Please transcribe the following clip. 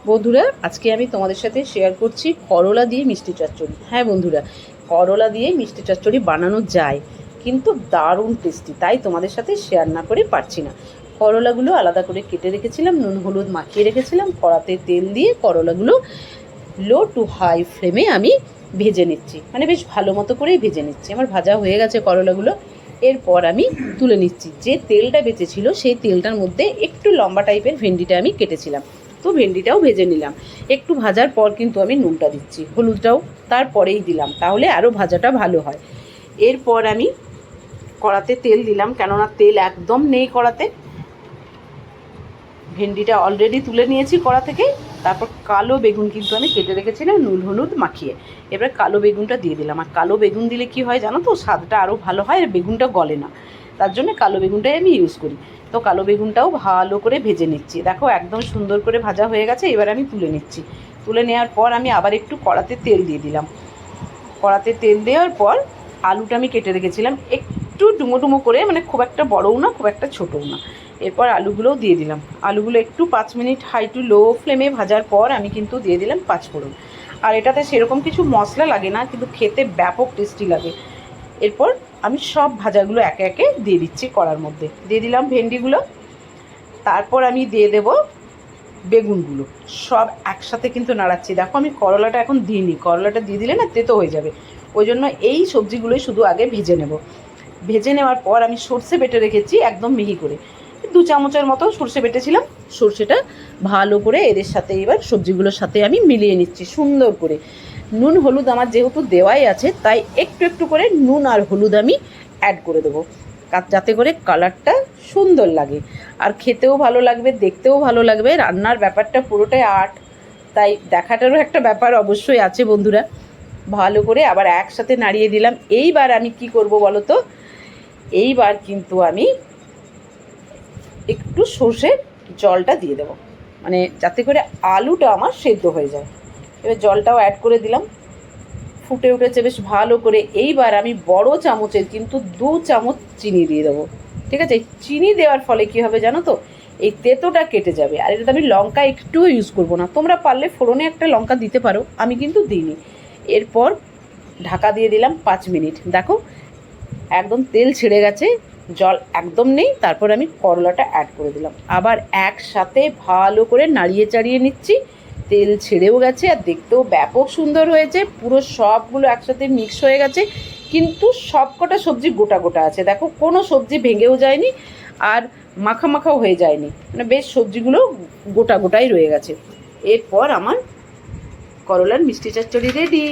বন্ধুরা, আজকে আমি তোমাদের সাথে শেয়ার করছি করলা দিয়ে মিষ্টি চচ্চড়ি। হ্যাঁ বন্ধুরা, করলা দিয়ে মিষ্টি চচ্চড়ি বানানো যায়, কিন্তু দারুণ টেস্টি। তাই তোমাদের সাথে শেয়ার না করে পারছি না। করলাগুলো আলাদা করে কেটে রেখেছিলাম, নুন হলুদ মাখিয়ে রেখেছিলাম। কড়াতে তেল দিয়ে করলাগুলো লো টু হাই ফ্লেমে আমি ভেজে নিচ্ছি, মানে বেশ ভালো মতো করেই ভেজে নিচ্ছি। আমার ভাজা হয়ে গেছে করলাগুলো। এরপর আমি তুলে নিচ্ছি। যে তেলটা বেঁচেছিল সেই তেলটার মধ্যে একটু লম্বা টাইপের ভেন্ডিটা আমি কেটেছিলাম, তো ভেন্ডিটাও ভেজে নিলাম। একটু ভাজার পর কিন্তু আমি নুনটা দিচ্ছি, হলুদটাও তারপরেই দিলাম, তাহলে আরও ভাজাটা ভালো হয়। এরপর আমি কড়াতে তেল দিলাম, কেননা তেল একদম নেই কড়াতে। ভেন্ডিটা অলরেডি তুলে নিয়েছি কড়া থেকে। তারপর কালো বেগুন কিন্তু আমি কেটে রেখেছিলাম নুন হলুদ মাখিয়ে। এবার কালো বেগুনটা দিয়ে দিলাম। আর কালো বেগুন দিলে কি হয় জানো তো, স্বাদটা আরও ভালো হয়, আর বেগুনটা গলে না। তার জন্য কালো বেগুনটাই আমি ইউজ করি। তো কালো বেগুনটাও ভালো করে ভেজে নিচ্ছি। দেখো একদম সুন্দর করে ভাজা হয়ে গেছে। এবার আমি তুলে নিচ্ছি। তুলে নেওয়ার পর আমি আবার একটু কড়াতে তেল দিয়ে দিলাম। কড়াতে তেল দেওয়ার পর আলুটা আমি কেটে রেখেছিলাম একটু ডুমো ডুমো করে, মানে খুব একটা বড়ও না খুব একটা ছোটও না। এরপর আলুগুলোও দিয়ে দিলাম। আলুগুলো একটু 5 মিনিট হাই টু লো ফ্লেমে ভাজার পর আমি কিন্তু দিয়ে দিলাম পাঁচফোড়ন। আর এটাতে সেরকম কিছু মশলা লাগে না, কিন্তু খেতে ব্যাপক টেস্টি লাগে। এরপর আমি সব ভাজাগুলো একে একে দিয়ে দিচ্ছি কড়ার মধ্যে। দিয়ে দিলাম ভেন্ডিগুলো। তারপর আমি দিয়ে দেব বেগুনগুলো। সব একসাথে কিন্তু নাড়াচ্ছি। দেখো আমি করলাটা এখন দিইনি, করলাটা দিয়ে দিলে না তেতো হয়ে যাবে। ওই জন্য এই সবজিগুলোই শুধু আগে ভেজে নেব। ভেজে নেওয়ার পর আমি সর্ষে বেটে রেখেছি একদম মিহি করে, 2 চামচের মতো সর্ষে বেটেছিলাম। সর্ষেটা ভালো করে এদের সাথে এবার সবজিগুলোর সাথে আমি মিলিয়ে নিচ্ছি সুন্দর করে। নুন হলুদ আমার যেহেতু দেওয়াই আছে, তাই একটু একটু করে নুন আর হলুদ আমি অ্যাড করে দেবো, যাতে করে কালারটা সুন্দর লাগে আর খেতেও ভালো লাগবে, দেখতেও ভালো লাগবে। রান্নার ব্যাপারটা পুরোটাই আর্ট, তাই দেখাটারও একটা ব্যাপার অবশ্যই আছে বন্ধুরা। ভালো করে আবার একসাথে নাড়িয়ে দিলাম। এইবার আমি কি করব বলো তো, এইবার কিন্তু আমি একটু সর্ষের জলটা দিয়ে দেবো, মানে যাতে করে আলুটা আমার সেদ্ধ হয়ে যায়। এবার জলটাও অ্যাড করে দিলাম। ফুটে উঠেছে বেশ ভালো করে। এইবার আমি বড় চামচের কিন্তু 2 চামচ চিনি দিয়ে দেবো। ঠিক আছে, চিনি দেওয়ার ফলে কী হবে জানো তো, এই তেতোটা কেটে যাবে। আর এটাতে আমি লঙ্কা একটুও ইউজ করবো না। তোমরা পারলে ফোড়নে একটা লঙ্কা দিতে পারো, আমি কিন্তু দিইনি। এরপর ঢাকা দিয়ে দিলাম 5 মিনিট। দেখো একদম তেল ছেড়ে গেছে, জল একদম নেই। তারপর আমি করলাটা অ্যাড করে দিলাম। আবার একসাথে ভালো করে নাড়িয়ে চাড়িয়ে নিচ্ছি। তেল ছেড়েও গেছে আর দেখতেও ব্যাপক সুন্দর হয়েছে। পুরো সবগুলো একসাথে মিক্স হয়ে গেছে, কিন্তু সব কটা সবজি গোটা গোটা আছে। দেখো কোনো সবজি ভেঙেও যায়নি আর মাখা মাখাও হয়ে যায়নি, মানে বেশ সবজিগুলো গোটা গোটাই রয়ে গেছে। এরপর আমার করলার মিষ্টি চচ্চড়ি রেডি।